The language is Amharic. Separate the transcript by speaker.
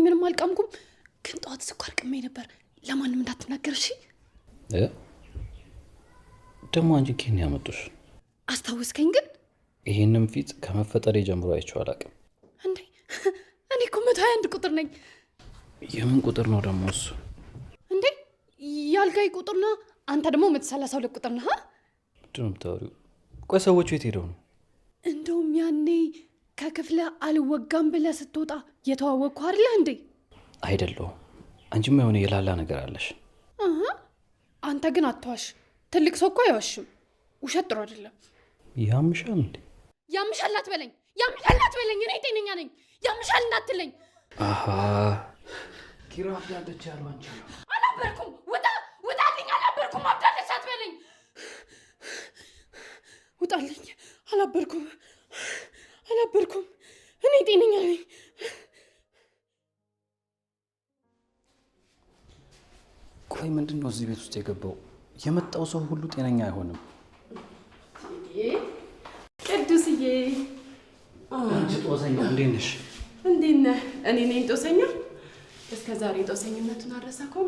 Speaker 1: ምንም አልቀምኩም ግን ጧት ስኳር ቅሜ ነበር ለማንም እንዳትናገር እሺ
Speaker 2: ደሞ አንቺ ከኔ ያመጡሽ
Speaker 1: አስታውስከኝ ግን
Speaker 2: ይሄንም ፊት ከመፈጠር ጀምሮ አይቼው አላውቅም
Speaker 1: እንዴ እኔ እኮ 121 ቁጥር ነኝ
Speaker 2: የምን ቁጥር ነው ደሞ እሱ
Speaker 1: እንዴ ያልጋይ ቁጥር ነው አንተ ደግሞ 132 ቁጥር ነህ
Speaker 2: ድም ታውሪው ቆይ ሰዎቹ የት ሄደው ነው
Speaker 1: እንደውም ያኔ ከክፍለ አልወጋም ብለህ ስትወጣ የተዋወቅኩ አይደል እንዴ
Speaker 2: አይደለም አንቺማ የሆነ የላላ ነገር አለሽ
Speaker 1: አንተ ግን አትዋሽ ትልቅ ሰው እኮ አይዋሽም ውሸት ጥሩ አይደለም
Speaker 2: ያምሻል እንዴ
Speaker 1: ያምሻል አትበለኝ እኔ ጤነኛ ነኝ ያምሻል እንዳትለኝ
Speaker 2: አሃ ኪራ አብዳለች ያለው አንቺ
Speaker 1: አላበርኩም ውጣልኝ አላበርኩም አብዳለች አትበለኝ ውጣልኝ አላበርኩም እኔ ጤነኛ ነኝ
Speaker 2: ቆይ ምንድነው እዚህ ቤት ውስጥ የገባው የመጣው ሰው ሁሉ ጤነኛ አይሆንም
Speaker 1: ቅዱስዬ
Speaker 2: አንቺ ጦሰኛ እንዴት ነሽ
Speaker 1: እኔ ነኝ ጦሰኛ እስከ ዛሬ ጦሰኝነቱን አረሳከው